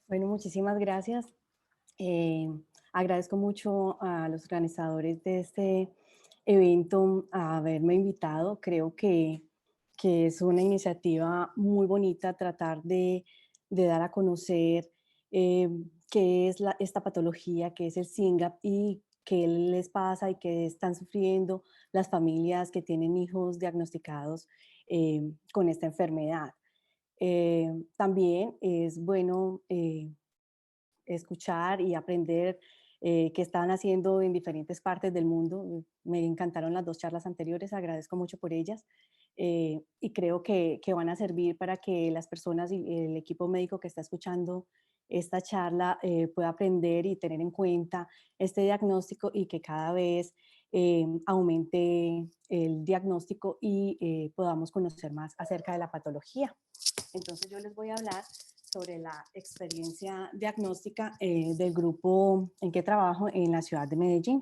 Bueno, muchísimas gracias. Eh, Agradezco mucho a los organizadores de este evento a haberme invitado. Creo que es una iniciativa muy bonita tratar de dar a conocer eh, qué es esta patología, qué es el SINGAP y qué les pasa y qué están sufriendo las familias que tienen hijos diagnosticados con esta enfermedad. También es bueno escuchar y aprender qué están haciendo en diferentes partes del mundo. Me encantaron las dos charlas anteriores, agradezco mucho por ellas. Y creo que van a servir para que las personas y el equipo médico que está escuchando esta charla pueda aprender y tener en cuenta este diagnóstico y que cada vez aumente el diagnóstico y podamos conocer más acerca de la patología. Entonces yo les voy a hablar sobre la experiencia diagnóstica del grupo en que trabajo en la ciudad de Medellín.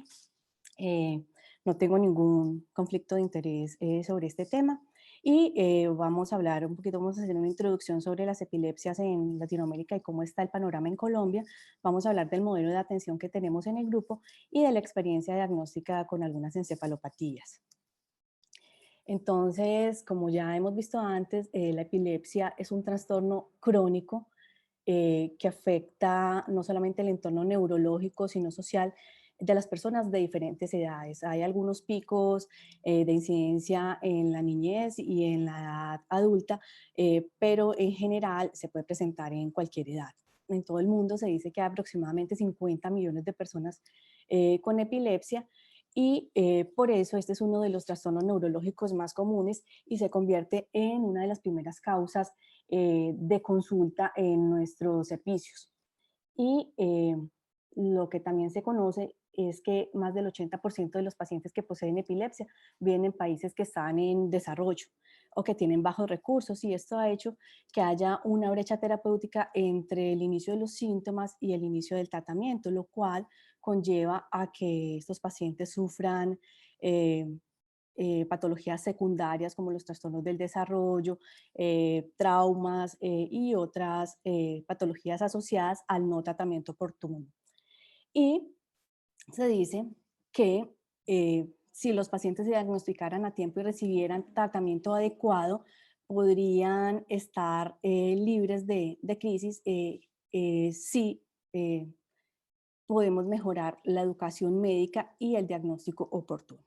Eh, no tengo ningún conflicto de interés sobre este tema y vamos a hablar un poquito, vamos a hacer una introducción sobre las epilepsias en Latinoamérica y cómo está el panorama en Colombia. Vamos a hablar del modelo de atención que tenemos en el grupo y de la experiencia diagnóstica con algunas encefalopatías. Entonces, como ya hemos visto antes, la epilepsia es un trastorno crónico que afecta no solamente el entorno neurológico, sino social de las personas de diferentes edades. Hay algunos picos de incidencia en la niñez y en la edad adulta, pero en general se puede presentar en cualquier edad. En todo el mundo se dice que hay aproximadamente 50 millones de personas con epilepsia y por eso este es uno de los trastornos neurológicos más comunes y se convierte en una de las primeras causas de consulta en nuestros servicios. Y lo que también se conoce es que más del 80% de los pacientes que poseen epilepsia vienen en países que están en desarrollo o que tienen bajos recursos y esto ha hecho que haya una brecha terapéutica entre el inicio de los síntomas y el inicio del tratamiento, lo cual conlleva a que estos pacientes sufran eh, patologías secundarias como los trastornos del desarrollo, traumas y otras patologías asociadas al no tratamiento oportuno. Y se dice que si los pacientes se diagnosticaran a tiempo y recibieran tratamiento adecuado, podrían estar libres de crisis si eh, podemos mejorar la educación médica y el diagnóstico oportuno.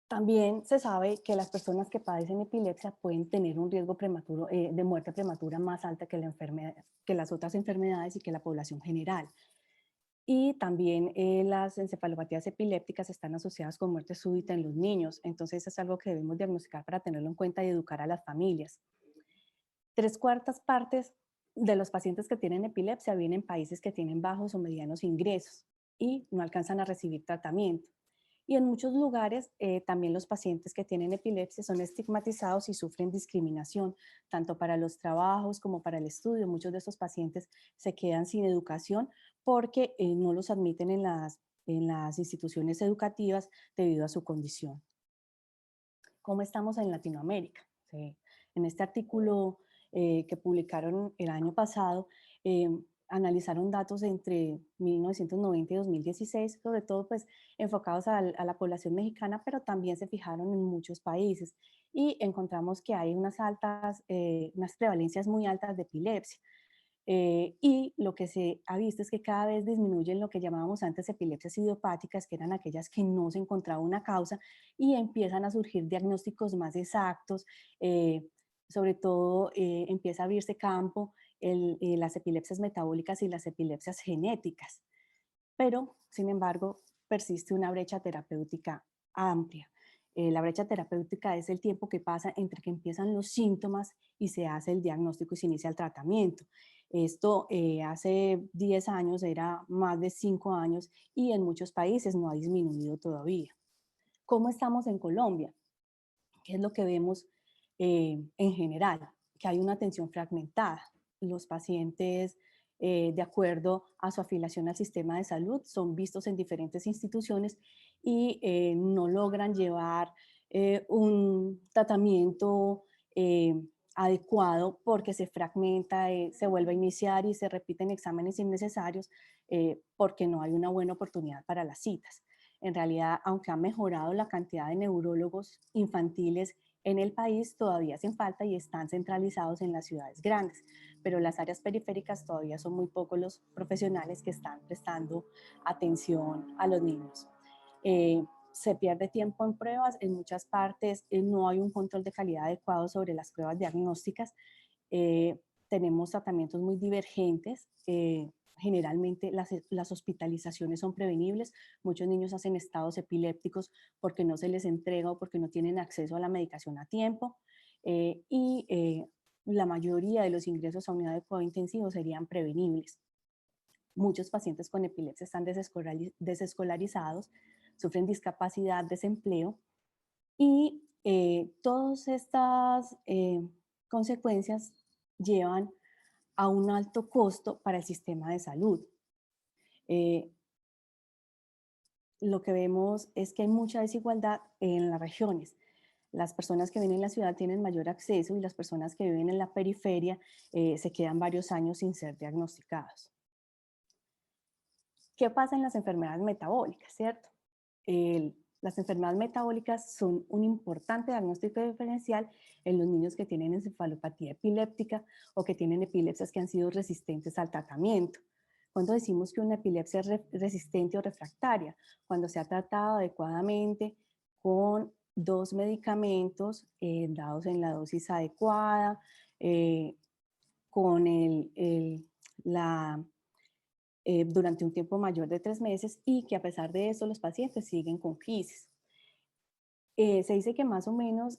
También se sabe que las personas que padecen epilepsia pueden tener un riesgo prematuro, de muerte prematura más alta que, la enfermedad, que las otras enfermedades y que la población general. Y también las encefalopatías epilépticas están asociadas con muerte súbita en los niños. Entonces es algo que debemos diagnosticar para tenerlo en cuenta y educar a las familias. Tres cuartas partes de los pacientes que tienen epilepsia vienen en países que tienen bajos o medianos ingresos y no alcanzan a recibir tratamiento. Y en muchos lugares también los pacientes que tienen epilepsia son estigmatizados y sufren discriminación, tanto para los trabajos como para el estudio. Muchos de estos pacientes se quedan sin educación porque no los admiten en las instituciones educativas debido a su condición. ¿Cómo estamos en Latinoamérica? Sí. En este artículo que publicaron el año pasado, eh, analizaron datos entre 1990 y 2016, sobre todo pues enfocados a la población mexicana, pero también se fijaron en muchos países y encontramos que hay unas prevalencias muy altas de epilepsia. Y lo que se ha visto es que cada vez disminuyen lo que llamábamos antes epilepsias idiopáticas, que eran aquellas que no se encontraba una causa, y empiezan a surgir diagnósticos más exactos, sobre todo empieza a abrirse campo las epilepsias metabólicas y las epilepsias genéticas. Pero, sin embargo, persiste una brecha terapéutica amplia. La brecha terapéutica es el tiempo que pasa entre que empiezan los síntomas y se hace el diagnóstico y se inicia el tratamiento. Esto hace 10 años era más de 5 años y en muchos países no ha disminuido todavía. ¿Cómo estamos en Colombia? ¿Qué es lo que vemos en general? Que hay una atención fragmentada. Los pacientes, de acuerdo a su afiliación al sistema de salud, son vistos en diferentes instituciones y no logran llevar un tratamiento adecuado porque se fragmenta, se vuelve a iniciar y se repiten exámenes innecesarios porque no hay una buena oportunidad para las citas. En realidad, aunque ha mejorado la cantidad de neurólogos infantiles en el país, todavía hacen falta y están centralizados en las ciudades grandes, pero las áreas periféricas todavía son muy pocos los profesionales que están prestando atención a los niños. Se pierde tiempo en pruebas, en muchas partes no hay un control de calidad adecuado sobre las pruebas diagnósticas, eh, tenemos tratamientos muy divergentes, generalmente las hospitalizaciones son prevenibles, muchos niños hacen estados epilépticos porque no se les entrega o porque no tienen acceso a la medicación a tiempo, la mayoría de los ingresos a unidad de cuidado intensivo serían prevenibles. Muchos pacientes con epilepsia están desescolarizados, sufren discapacidad, desempleo y todas estas consecuencias llevan a un alto costo para el sistema de salud. Eh, lo que vemos es que hay mucha desigualdad en las regiones. Las personas que viven en la ciudad tienen mayor acceso y las personas que viven en la periferia se quedan varios años sin ser diagnosticados. ¿Qué pasa en las enfermedades metabólicas, cierto? Las enfermedades metabólicas son un importante diagnóstico diferencial en los niños que tienen encefalopatía epiléptica o que tienen epilepsias que han sido resistentes al tratamiento. Cuando decimos que una epilepsia es resistente o refractaria, cuando se ha tratado adecuadamente con 2 medicamentos dados en la dosis adecuada, con la durante un tiempo mayor de 3 meses y que a pesar de eso los pacientes siguen con crisis. Se dice que más o menos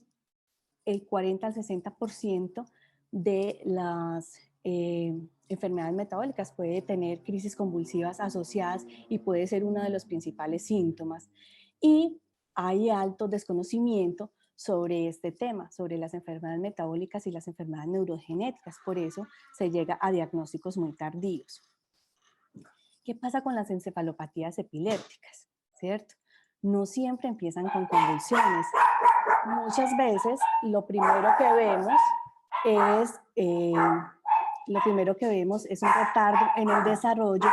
el 40 al 60% de las enfermedades metabólicas puede tener crisis convulsivas asociadas y puede ser uno de los principales síntomas. Y hay alto desconocimiento sobre este tema, sobre las enfermedades metabólicas y las enfermedades neurogenéticas. Por eso se llega a diagnósticos muy tardíos. ¿Qué pasa con las encefalopatías epilépticas? ¿Cierto? No siempre empiezan con convulsiones. Muchas veces lo primero que vemos es un retardo en el desarrollo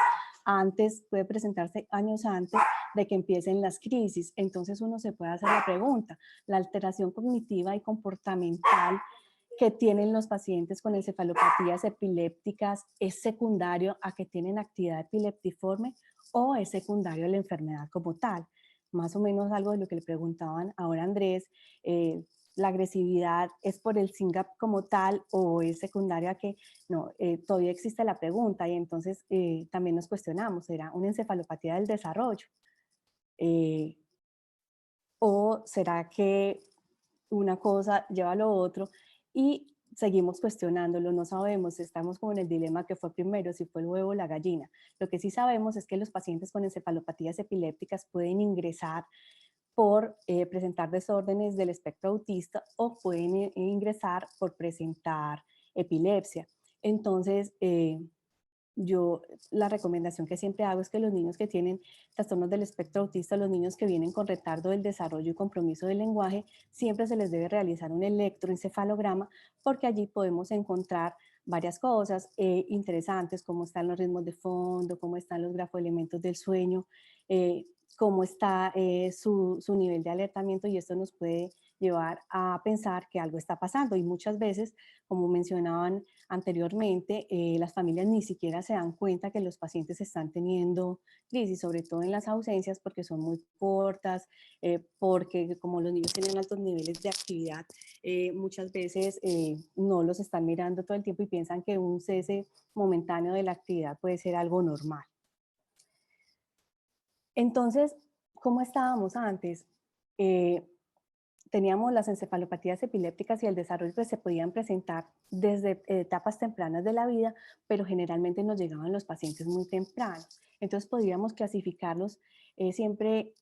puede presentarse años antes de que empiecen las crisis. Entonces uno se puede hacer la pregunta, la alteración cognitiva y comportamental que tienen los pacientes con encefalopatías epilépticas es secundario a que tienen actividad epileptiforme o es secundario a la enfermedad como tal. Más o menos algo de lo que le preguntaban ahora Andrés, la agresividad es por el SYNGAP como tal o es secundaria a que no, todavía existe la pregunta y entonces también nos cuestionamos, ¿será una encefalopatía del desarrollo? ¿O será que una cosa lleva a lo otro? Y seguimos cuestionándolo, no sabemos, estamos como en el dilema que fue primero, si fue el huevo o la gallina. Lo que sí sabemos es que los pacientes con encefalopatías epilépticas pueden ingresar por presentar desórdenes del espectro autista o pueden ingresar por presentar epilepsia. Entonces, yo la recomendación que siempre hago es que los niños que tienen trastornos del espectro autista, los niños que vienen con retardo del desarrollo y compromiso del lenguaje, siempre se les debe realizar un electroencefalograma porque allí podemos encontrar varias cosas interesantes, cómo están los ritmos de fondo, cómo están los grafoelementos del sueño, cómo está su nivel de alertamiento y esto nos puede llevar a pensar que algo está pasando y muchas veces, como mencionaban anteriormente, las familias ni siquiera se dan cuenta que los pacientes están teniendo crisis, sobre todo en las ausencias porque son muy cortas, porque como los niños tienen altos niveles de actividad, muchas veces no los están mirando todo el tiempo y piensan que un cese momentáneo de la actividad puede ser algo normal. Entonces, ¿cómo estábamos antes? Teníamos las encefalopatías epilépticas y el desarrollo que se podían presentar desde etapas tempranas de la vida, pero generalmente nos llegaban los pacientes muy tempranos. Entonces podríamos clasificarlos siempre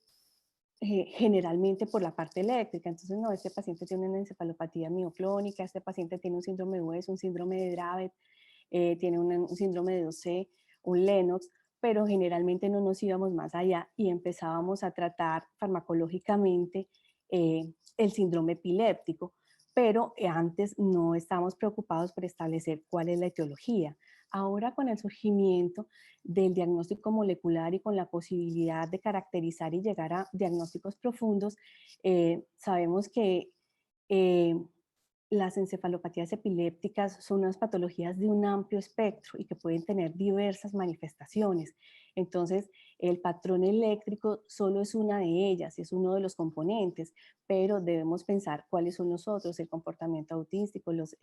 generalmente por la parte eléctrica. Entonces, no, este paciente tiene una encefalopatía mioclónica, este paciente tiene un síndrome de West, un síndrome de Dravet, tiene un síndrome de 2C, un Lennox, pero generalmente no nos íbamos más allá y empezábamos a tratar farmacológicamente el síndrome epiléptico, pero antes no estábamos preocupados por establecer cuál es la etiología. Ahora con el surgimiento del diagnóstico molecular y con la posibilidad de caracterizar y llegar a diagnósticos profundos, sabemos que eh, las encefalopatías epilépticas son unas patologías de un amplio espectro y que pueden tener diversas manifestaciones. Entonces, el patrón eléctrico solo es una de ellas, es uno de los componentes, pero debemos pensar cuáles son los otros, el comportamiento autístico, los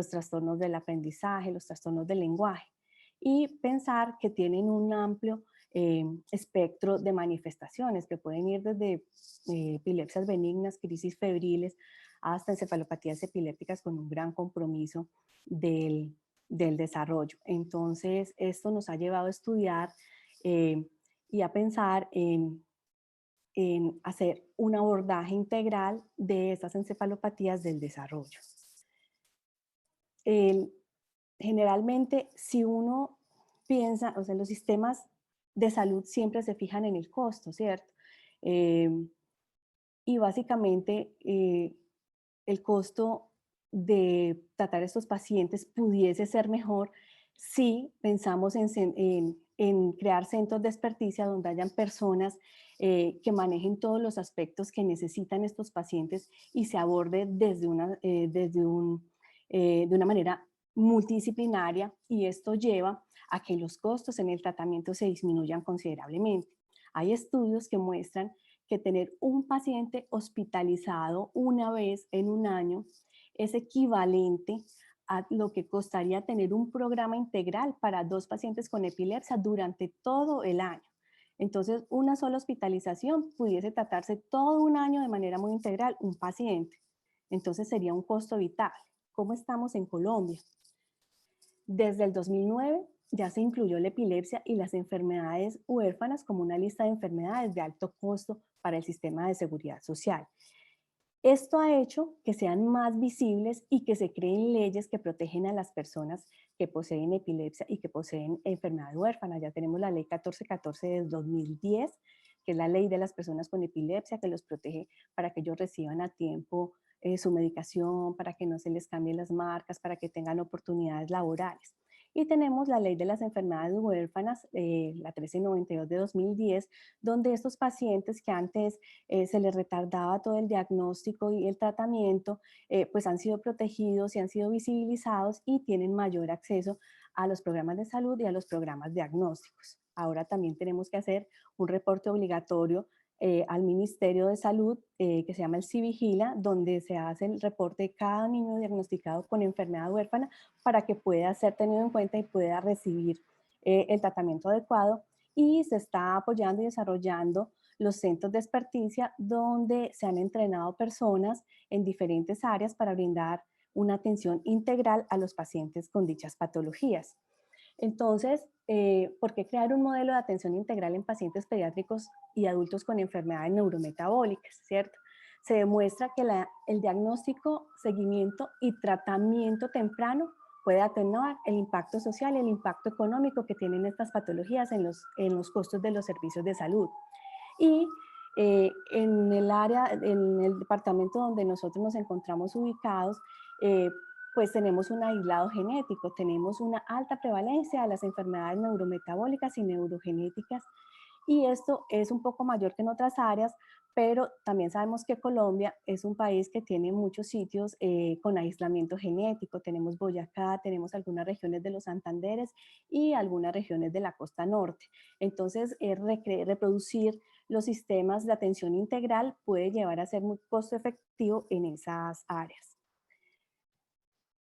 trastornos del aprendizaje, los trastornos del lenguaje, y pensar que tienen un amplio espectro de manifestaciones que pueden ir desde epilepsias benignas, crisis febriles, hasta encefalopatías epilépticas con un gran compromiso del desarrollo. Entonces, esto nos ha llevado a estudiar eh, y a pensar en hacer un abordaje integral de estas encefalopatías del desarrollo. El- Generalmente, si uno piensa, o sea, los sistemas de salud siempre se fijan en el costo, ¿cierto? Eh, y básicamente el costo de tratar a estos pacientes pudiese ser mejor si pensamos en crear centros de experticia donde hayan personas que manejen todos los aspectos que necesitan estos pacientes y se aborde de una manera multidisciplinaria, y esto lleva a que los costos en el tratamiento se disminuyan considerablemente. Hay estudios que muestran que tener un paciente hospitalizado una vez en un año es equivalente a lo que costaría tener un programa integral para 2 pacientes con epilepsia durante todo el año. Entonces, una sola hospitalización pudiese tratarse todo un año de manera muy integral un paciente. Entonces, sería un costo vital. ¿Cómo estamos en Colombia? Desde el 2009 ya se incluyó la epilepsia y las enfermedades huérfanas como una lista de enfermedades de alto costo para el sistema de seguridad social. Esto ha hecho que sean más visibles y que se creen leyes que protegen a las personas que poseen epilepsia y que poseen enfermedad huérfana. Ya tenemos la ley 1414 de 2010, que es la ley de las personas con epilepsia, que los protege para que ellos reciban a tiempo su medicación, para que no se les cambien las marcas, para que tengan oportunidades laborales. Y tenemos la ley de las enfermedades huérfanas, la 1392 de 2010, donde estos pacientes que antes se les retardaba todo el diagnóstico y el tratamiento, pues han sido protegidos y han sido visibilizados y tienen mayor acceso a los programas de salud y a los programas diagnósticos. Ahora también tenemos que hacer un reporte obligatorio al Ministerio de Salud, que se llama el CIVIGILA, donde se hace el reporte de cada niño diagnosticado con enfermedad huérfana para que pueda ser tenido en cuenta y pueda recibir el tratamiento adecuado. Y se está apoyando y desarrollando los centros de experticia donde se han entrenado personas en diferentes áreas para brindar una atención integral a los pacientes con dichas patologías. Entonces, ¿por qué crear un modelo de atención integral en pacientes pediátricos y adultos con enfermedades neurometabólicas, cierto? Se demuestra que el diagnóstico, seguimiento y tratamiento temprano puede atenuar el impacto social y el impacto económico que tienen estas patologías en los costos de los servicios de salud. Y en el área, en el departamento donde nosotros nos encontramos ubicados, pues tenemos un aislado genético, tenemos una alta prevalencia de las enfermedades neurometabólicas y neurogenéticas, y esto es un poco mayor que en otras áreas, pero también sabemos que Colombia es un país que tiene muchos sitios con aislamiento genético. Tenemos Boyacá, tenemos algunas regiones de los Santanderes y algunas regiones de la costa norte. Entonces, reproducir los sistemas de atención integral puede llevar a ser muy costo efectivo en esas áreas.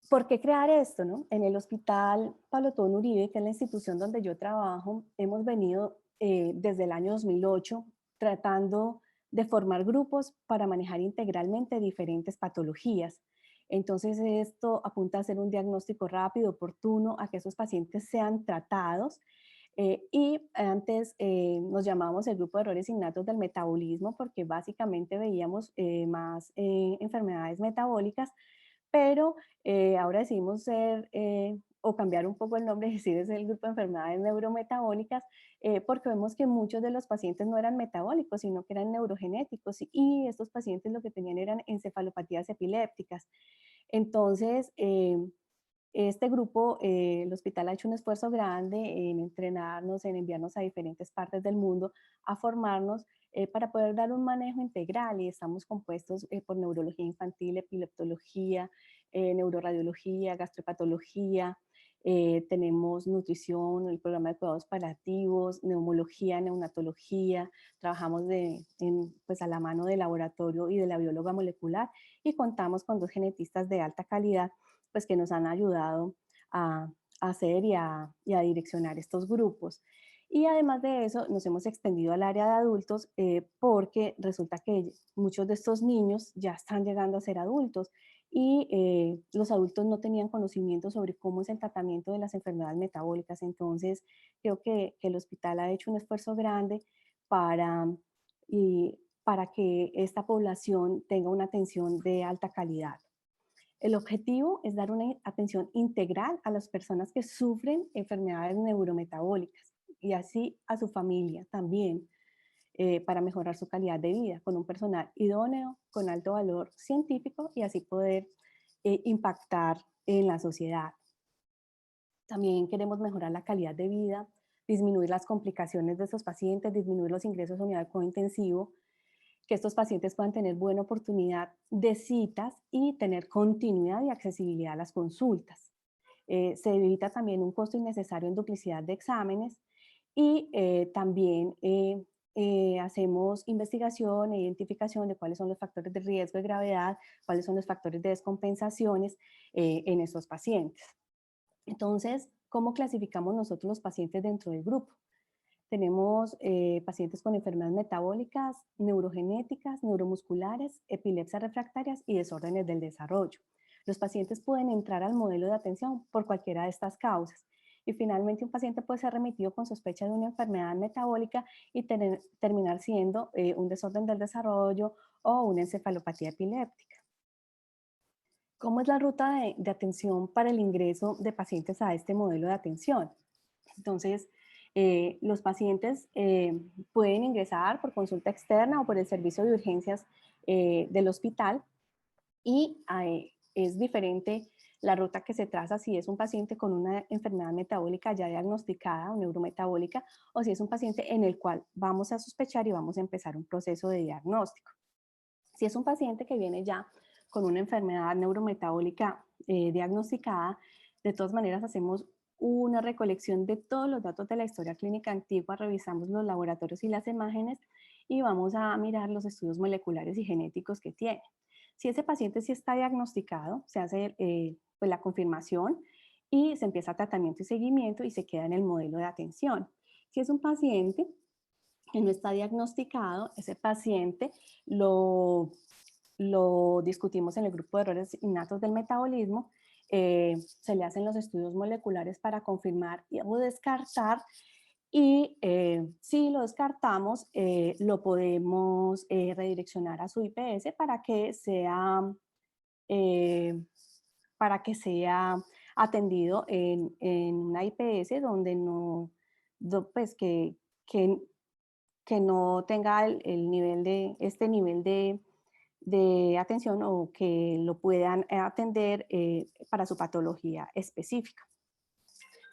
¿Por qué crear esto? ¿No? En el Hospital Pablo Tobón Uribe, que es la institución donde yo trabajo, hemos venido desde el año 2008 tratando de formar grupos para manejar integralmente diferentes patologías. Entonces esto apunta a hacer un diagnóstico rápido, oportuno, a que esos pacientes sean tratados. Y antes nos llamábamos el grupo de errores innatos del metabolismo porque básicamente veíamos más enfermedades metabólicas, pero ahora decidimos ser o cambiar un poco el nombre, decir es el grupo de enfermedades neurometabólicas, porque vemos que muchos de los pacientes no eran metabólicos, sino que eran neurogenéticos y estos pacientes lo que tenían eran encefalopatías epilépticas. Entonces, este grupo, el hospital ha hecho un esfuerzo grande en entrenarnos, en enviarnos a diferentes partes del mundo a formarnos para poder dar un manejo integral y estamos compuestos por neurología infantil, epileptología, neuroradiología, gastropatología, tenemos nutrición, el programa de cuidados paliativos, neumología, neonatología, trabajamos pues a la mano del laboratorio y de la bióloga molecular y contamos con 2 genetistas de alta calidad pues que nos han ayudado a hacer y a direccionar estos grupos. Y además de eso, nos hemos extendido al área de adultos porque resulta que muchos de estos niños ya están llegando a ser adultos y los adultos no tenían conocimiento sobre cómo es el tratamiento de las enfermedades metabólicas. Entonces, creo que el hospital ha hecho un esfuerzo grande para, para que esta población tenga una atención de alta calidad. El objetivo es dar una atención integral a las personas que sufren enfermedades neurometabólicas y así a su familia también para mejorar su calidad de vida con un personal idóneo, con alto valor científico y así poder impactar en la sociedad. También queremos mejorar la calidad de vida, disminuir las complicaciones de estos pacientes, disminuir los ingresos a unidad de cuidado intensivo, que estos pacientes puedan tener buena oportunidad de citas y tener continuidad y accesibilidad a las consultas. Se evita también un costo innecesario en duplicidad de exámenes y también hacemos investigación e identificación de cuáles son los factores de riesgo de gravedad, cuáles son los factores de descompensaciones en estos pacientes. Entonces, ¿cómo clasificamos nosotros los pacientes dentro del grupo? Tenemos pacientes con enfermedades metabólicas, neurogenéticas, neuromusculares, epilepsias refractarias y desórdenes del desarrollo. Los pacientes pueden entrar al modelo de atención por cualquiera de estas causas. Y finalmente un paciente puede ser remitido con sospecha de una enfermedad metabólica y terminar siendo un desorden del desarrollo o una encefalopatía epiléptica. ¿Cómo es la ruta de atención para el ingreso de pacientes a este modelo de atención? Entonces, los pacientes pueden ingresar por consulta externa o por el servicio de urgencias del hospital y es diferente la ruta que se traza si es un paciente con una enfermedad metabólica ya diagnosticada o neurometabólica o si es un paciente en el cual vamos a sospechar y vamos a empezar un proceso de diagnóstico. Si es un paciente que viene ya con una enfermedad neurometabólica diagnosticada, de todas maneras hacemos una recolección de todos los datos de la historia clínica antigua, revisamos los laboratorios y las imágenes y vamos a mirar los estudios moleculares y genéticos que tiene. Si ese paciente sí está diagnosticado, se hace pues la confirmación y se empieza tratamiento y seguimiento y se queda en el modelo de atención. Si es un paciente que no está diagnosticado, ese paciente lo discutimos en el grupo de errores innatos del metabolismo, se le hacen los estudios moleculares para confirmar o descartar y si lo descartamos, lo podemos redireccionar a su IPS eh, para que sea atendido en una IPS donde no, pues que que no tenga el nivel este nivel de atención o que lo puedan atender para su patología específica.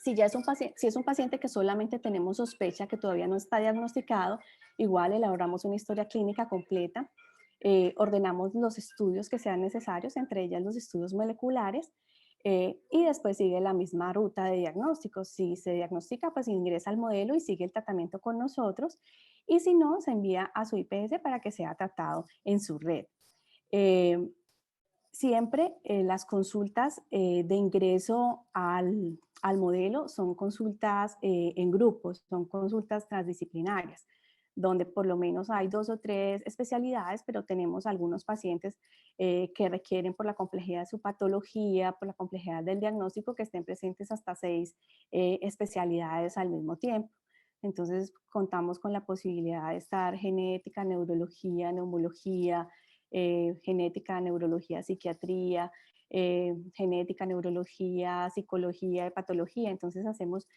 Si ya es si es un paciente que solamente tenemos sospecha, que todavía no está diagnosticado, igual elaboramos una historia clínica completa, ordenamos los estudios que sean necesarios, entre ellas los estudios moleculares, y después sigue la misma ruta de diagnóstico. Si se diagnostica, pues ingresa al modelo y sigue el tratamiento con nosotros, y si no, se envía a su IPS para que sea tratado en su red. Eh, Siempre las consultas de ingreso al modelo son consultas en grupos, son consultas transdisciplinarias, donde por lo menos hay 2 o 3 especialidades, pero tenemos algunos pacientes que requieren por la complejidad de su patología, por la complejidad del diagnóstico, que estén presentes hasta 6 especialidades al mismo tiempo. Entonces contamos con la posibilidad de estar genética, neurología, neumología, genética, neurología, psiquiatría, genética, neurología, psicología, patología. Entonces hacemos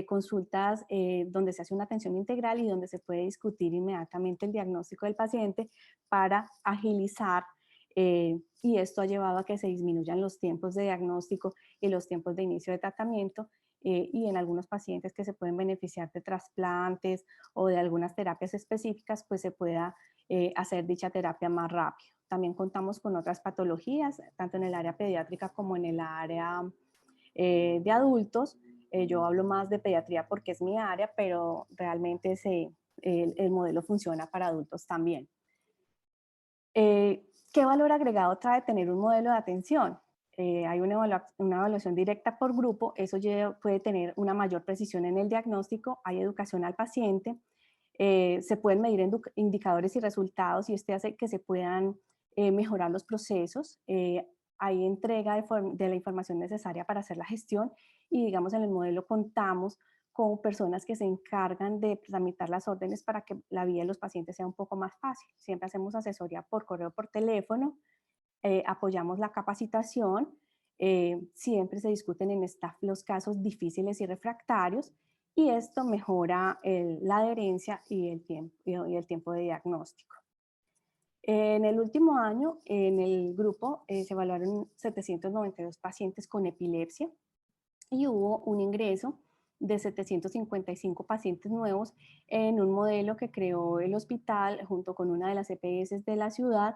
consultas donde se hace una atención integral y donde se puede discutir inmediatamente el diagnóstico del paciente para agilizar, y esto ha llevado a que se disminuyan los tiempos de diagnóstico y los tiempos de inicio de tratamiento, y en algunos pacientes que se pueden beneficiar de trasplantes o de algunas terapias específicas, pues se pueda hacer dicha terapia más rápido. También contamos con otras patologías, tanto en el área pediátrica como en el área de adultos. Yo hablo más de pediatría porque es mi área, pero realmente el modelo funciona para adultos también. ¿Qué valor agregado trae tener un modelo de atención? Hay una evaluación directa por grupo, eso puede tener una mayor precisión en el diagnóstico, hay educación al paciente, se pueden medir indicadores y resultados y este hace que se puedan mejorar los procesos, hay entrega de la información necesaria para hacer la gestión y digamos en el modelo contamos con personas que se encargan de tramitar las órdenes para que la vida de los pacientes sea un poco más fácil. Siempre hacemos asesoría por correo, por teléfono, apoyamos la capacitación, siempre se discuten en staff los casos difíciles y refractarios y esto mejora la adherencia y el tiempo de diagnóstico. En el último año, en el grupo se evaluaron 792 pacientes con epilepsia y hubo un ingreso de 755 pacientes nuevos en un modelo que creó el hospital junto con una de las EPS de la ciudad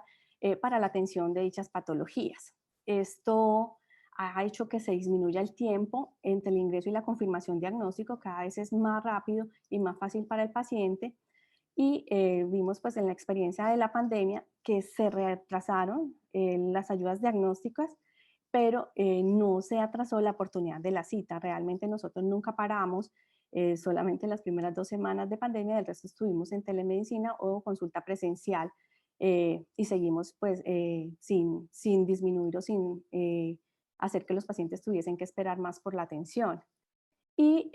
para la atención de dichas patologías. Esto ha hecho que se disminuya el tiempo entre el ingreso y la confirmación diagnóstico, cada vez es más rápido y más fácil para el paciente. Y vimos pues en la experiencia de la pandemia que se retrasaron las ayudas diagnósticas, pero no se atrasó la oportunidad de la cita. Realmente nosotros nunca paramos, solamente en las primeras 2 semanas de pandemia, del resto estuvimos en telemedicina o consulta presencial y seguimos pues sin disminuir o sin hacer que los pacientes tuviesen que esperar más por la atención. Y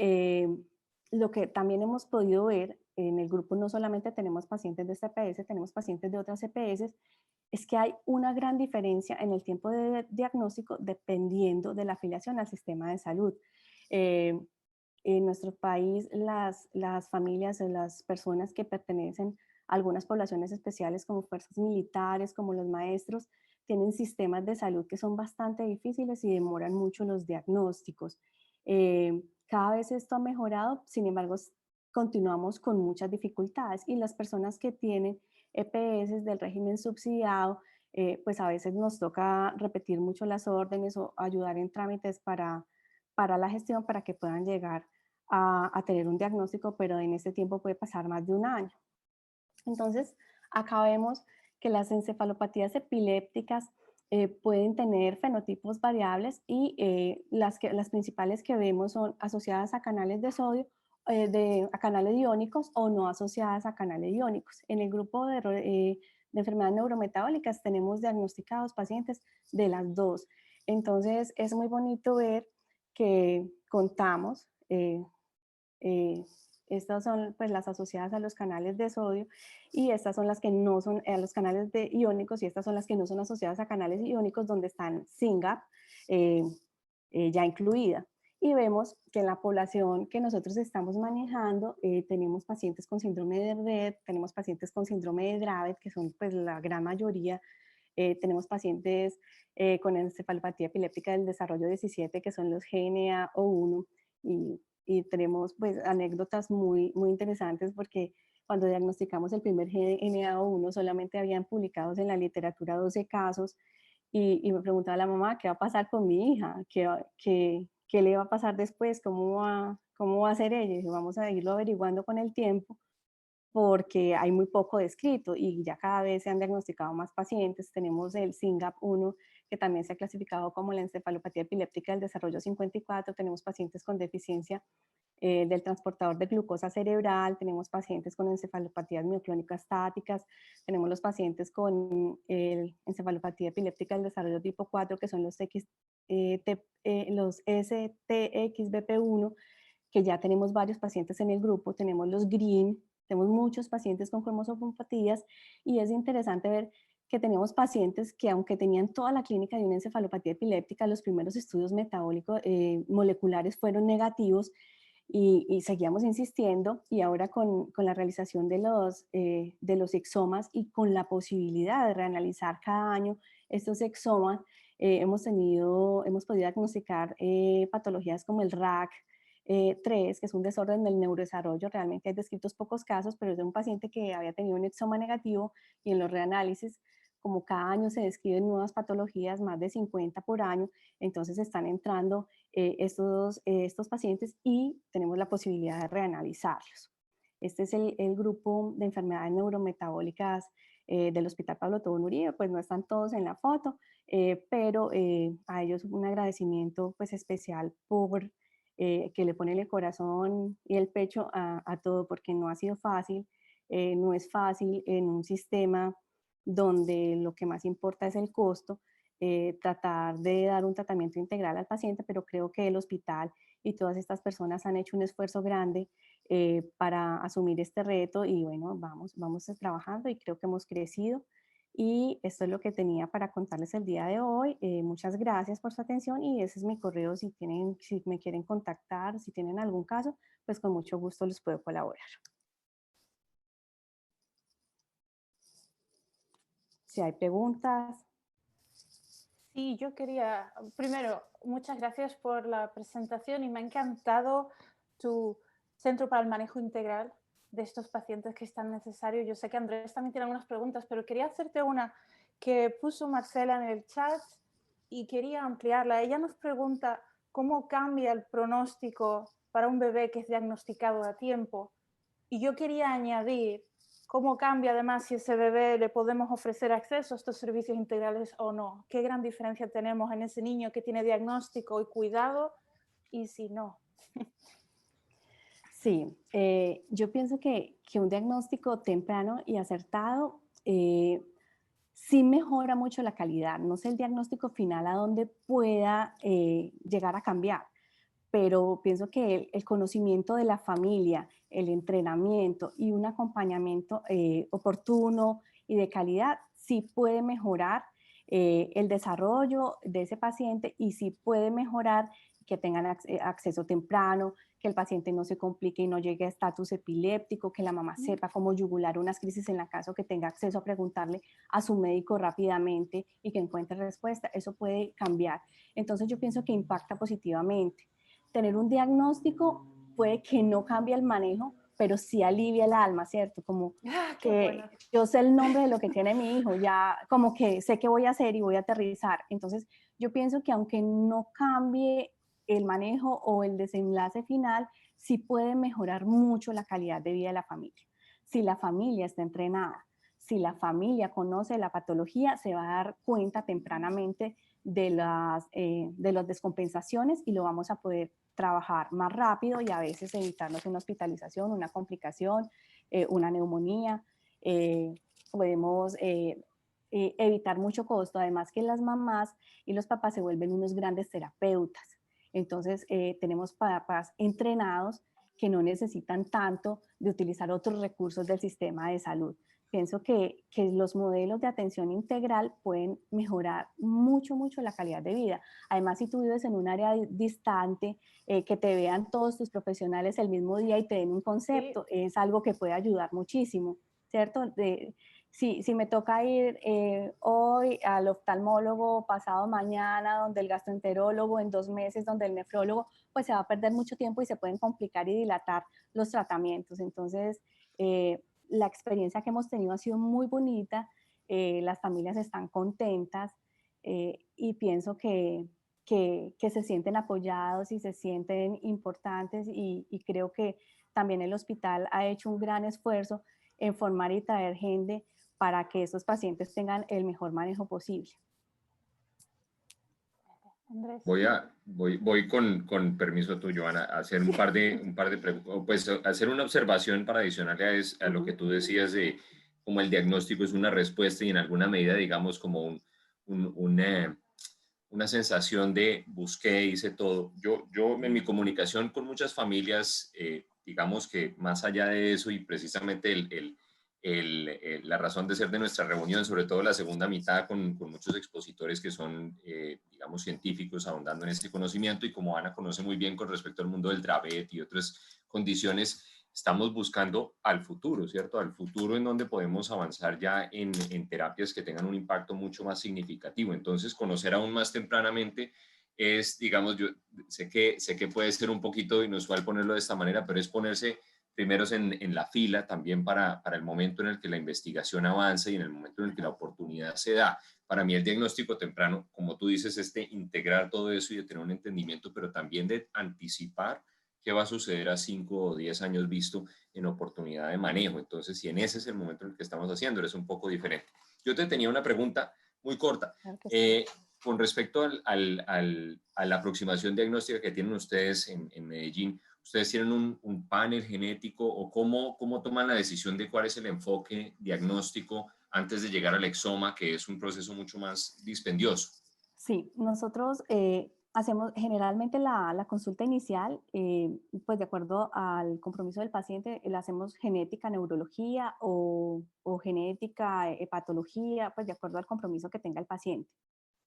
lo que también hemos podido ver en el grupo, no solamente tenemos pacientes de esta EPS, tenemos pacientes de otras EPS, es que hay una gran diferencia en el tiempo de diagnóstico dependiendo de la afiliación al sistema de salud. Eh, en nuestro país, las familias o las personas que pertenecen a algunas poblaciones especiales como fuerzas militares, como los maestros, tienen sistemas de salud que son bastante difíciles y demoran mucho los diagnósticos. Cada vez esto ha mejorado, sin embargo, continuamos con muchas dificultades y las personas que tienen EPS del régimen subsidiado, pues a veces nos toca repetir mucho las órdenes o ayudar en trámites para la gestión para que puedan llegar a tener un diagnóstico, pero en este tiempo puede pasar más de un año. Entonces, acá vemos que las encefalopatías epilépticas pueden tener fenotipos variables y las principales que vemos son asociadas a canales de sodio, a canales iónicos o no asociadas a canales iónicos. En el grupo de enfermedades neurometabólicas tenemos diagnosticados pacientes de las dos. Entonces, es muy bonito ver que contamos eh, estas son pues las asociadas a los canales de sodio y estas son las que no son a los canales de iónicos y estas son las que no son asociadas a canales iónicos donde están SYNGAP eh, ya incluida. Y vemos que en la población que nosotros estamos manejando tenemos pacientes con síndrome de Rett, tenemos pacientes con síndrome de Dravet, que son pues la gran mayoría, tenemos pacientes con encefalopatía epiléptica del desarrollo 17, que son los GNA01, y tenemos pues anécdotas muy interesantes porque cuando diagnosticamos el primer GNA1 solamente habían publicados en la literatura 12 casos y me preguntaba la mamá, ¿qué va a pasar con mi hija? ¿Qué le va a pasar después? ¿Cómo va a ser ella? Y dije, vamos a irlo averiguando con el tiempo porque hay muy poco descrito y ya cada vez se han diagnosticado más pacientes. Tenemos el SYNGAP1, que también se ha clasificado como la encefalopatía epiléptica del desarrollo 54. Tenemos pacientes con deficiencia del transportador de glucosa cerebral, tenemos pacientes con encefalopatías mioclónicas estáticas, tenemos los pacientes con encefalopatía epiléptica del desarrollo tipo 4, que son los STXBP1, que ya tenemos varios pacientes en el grupo, tenemos los GREEN, tenemos muchos pacientes con cromosomopatías y es interesante ver que teníamos pacientes que aunque tenían toda la clínica de una encefalopatía epiléptica, los primeros estudios metabólicos moleculares fueron negativos y seguíamos insistiendo y ahora con la realización de los exomas y con la posibilidad de reanalizar cada año estos exomas, hemos podido diagnosticar patologías como el RAC, 3, que es un desorden del neurodesarrollo. Realmente hay descritos pocos casos, pero es de un paciente que había tenido un exoma negativo y en los reanálisis, como cada año se describen nuevas patologías, más de 50 por año, entonces están entrando estos pacientes y tenemos la posibilidad de reanalizarlos. Este es el grupo de enfermedades neurometabólicas del Hospital Pablo Tobón Uribe, pues no están todos en la foto, pero a ellos un agradecimiento pues especial por que le ponen el corazón y el pecho a todo, porque no ha sido fácil, no es fácil en un sistema donde lo que más importa es el costo, tratar de dar un tratamiento integral al paciente, pero creo que el hospital y todas estas personas han hecho un esfuerzo grande para asumir este reto y bueno, vamos trabajando y creo que hemos crecido. Y esto es lo que tenía para contarles el día de hoy. Muchas gracias por su atención y ese es mi correo si me quieren contactar, si tienen algún caso, pues con mucho gusto les puedo colaborar. Si hay preguntas. Sí, yo quería, primero, muchas gracias por la presentación y me ha encantado tu Centro para el Manejo Integral de estos pacientes que es tan necesario. Yo sé que Andrés también tiene algunas preguntas, pero quería hacerte una que puso Marcela en el chat y quería ampliarla. Ella nos pregunta cómo cambia el pronóstico para un bebé que es diagnosticado a tiempo. Y yo quería añadir cómo cambia además si ese bebé le podemos ofrecer acceso a estos servicios integrales o no. Qué gran diferencia tenemos en ese niño que tiene diagnóstico y cuidado y si no. Sí, yo pienso que un diagnóstico temprano y acertado sí mejora mucho la calidad. No sé el diagnóstico final a dónde pueda llegar a cambiar, pero pienso que el conocimiento de la familia, el entrenamiento y un acompañamiento oportuno y de calidad sí puede mejorar el desarrollo de ese paciente y sí puede mejorar que tengan acceso temprano, que el paciente no se complique y no llegue a estatus epiléptico, que la mamá sepa cómo yugular unas crisis en la caso, que tenga acceso a preguntarle a su médico rápidamente y que encuentre respuesta. Eso puede cambiar. Entonces yo pienso que impacta positivamente. Tener un diagnóstico puede que no cambie el manejo, pero sí alivia el alma, ¿cierto? Como Qué que bueno. yo sé el nombre de lo que tiene mi hijo, ya como que sé qué voy a hacer y voy a aterrizar. Entonces, yo pienso que aunque no cambie el manejo o el desenlace final, sí puede mejorar mucho la calidad de vida de la familia. Si la familia está entrenada, si la familia conoce la patología, se va a dar cuenta tempranamente de las descompensaciones y lo vamos a poder trabajar más rápido y a veces evitarnos una hospitalización, una complicación, una neumonía. Podemos evitar mucho costo, además que las mamás y los papás se vuelven unos grandes terapeutas. Entonces, tenemos papás entrenados que no necesitan tanto de utilizar otros recursos del sistema de salud. Pienso que los modelos de atención integral pueden mejorar mucho, mucho la calidad de vida. Además, si tú vives en un área distante, que te vean todos tus profesionales el mismo día y te den un Sí, concepto, es algo que puede ayudar muchísimo, ¿cierto? Si me toca ir hoy al oftalmólogo, pasado mañana, donde el gastroenterólogo, en 2 meses, donde el nefrólogo, pues se va a perder mucho tiempo y se pueden complicar y dilatar los tratamientos. Entonces, la experiencia que hemos tenido ha sido muy bonita, las familias están contentas y pienso que se sienten apoyados y se sienten importantes y creo que también el hospital ha hecho un gran esfuerzo en formar y traer gente para que estos pacientes tengan el mejor manejo posible. Andrés. Voy con permiso tuyo, Ana, a hacer un par de preguntas, pues hacer una observación para adicionarle a lo que tú decías de cómo el diagnóstico es una respuesta y en alguna medida, digamos, como una sensación de busqué, hice todo. Yo en mi comunicación con muchas familias, digamos que más allá de eso y precisamente la razón de ser de nuestra reunión, sobre todo la segunda mitad, con muchos expositores que son, digamos, científicos ahondando en este conocimiento, y como Ana conoce muy bien con respecto al mundo del diabetes y otras condiciones, estamos buscando al futuro, ¿cierto? Al futuro en donde podemos avanzar ya en terapias que tengan un impacto mucho más significativo. Entonces, conocer aún más tempranamente es, digamos, yo sé que puede ser un poquito inusual ponerlo de esta manera, pero es ponerse primeros en la fila también para el momento en el que la investigación avanza y en el momento en el que la oportunidad se da. Para mí el diagnóstico temprano, como tú dices, es de integrar todo eso y de tener un entendimiento, pero también de anticipar qué va a suceder a 5 o 10 años visto en oportunidad de manejo. Entonces, si en ese es el momento en el que estamos haciendo, es un poco diferente. Yo te tenía una pregunta muy corta. Claro que sí. Con respecto a la aproximación diagnóstica que tienen ustedes en Medellín, ¿ustedes tienen un panel genético o cómo toman la decisión de cuál es el enfoque diagnóstico antes de llegar al exoma, que es un proceso mucho más dispendioso? Sí, nosotros hacemos generalmente la consulta inicial, pues de acuerdo al compromiso del paciente, la hacemos genética, neurología o genética, hepatología, pues de acuerdo al compromiso que tenga el paciente.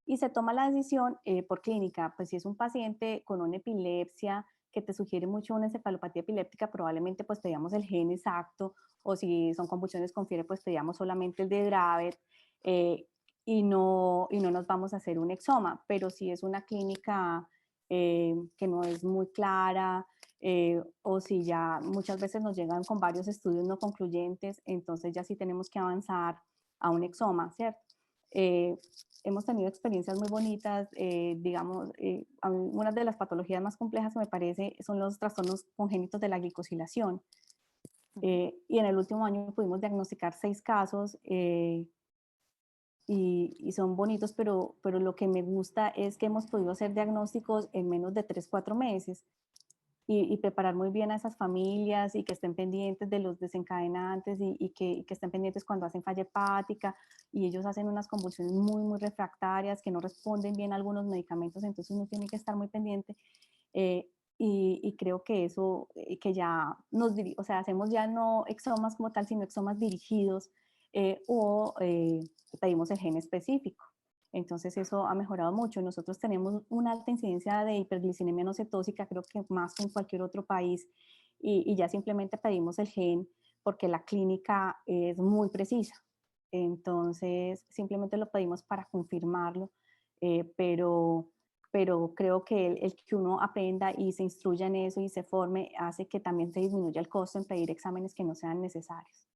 Y se toma la decisión por clínica, pues si es un paciente con una epilepsia que te sugiere mucho una encefalopatía epiléptica, probablemente pues pedíamos el gen exacto, o si son convulsiones con fiebre, pues pedíamos solamente el de Dravet, eh, y no nos vamos a hacer un exoma, pero si es una clínica que no es muy clara, o si ya muchas veces nos llegan con varios estudios no concluyentes, entonces ya sí tenemos que avanzar a un exoma, ¿cierto? Eh, Hemos tenido experiencias muy bonitas, digamos, una de las patologías más complejas que me parece son los trastornos congénitos de la glicosilación. Y en el último año pudimos diagnosticar 6 casos y son bonitos, pero lo que me gusta es que hemos podido hacer diagnósticos en menos de 3, 4 meses y preparar muy bien a esas familias y que estén pendientes de los desencadenantes y que estén pendientes cuando hacen falla hepática y ellos hacen unas convulsiones muy, muy refractarias que no responden bien a algunos medicamentos, entonces uno tiene que estar muy pendiente. eh, y creo que eso, que ya o sea, hacemos ya no exomas como tal, sino exomas dirigidos o pedimos el gen específico. Entonces eso ha mejorado mucho. Nosotros tenemos una alta incidencia de hiperglicemia no cetósica, creo que más que en cualquier otro país, y ya simplemente pedimos el gen porque la clínica es muy precisa. Entonces simplemente lo pedimos para confirmarlo, pero creo que el que uno aprenda y se instruya en eso y se forme hace que también se disminuya el costo en pedir exámenes que no sean necesarios.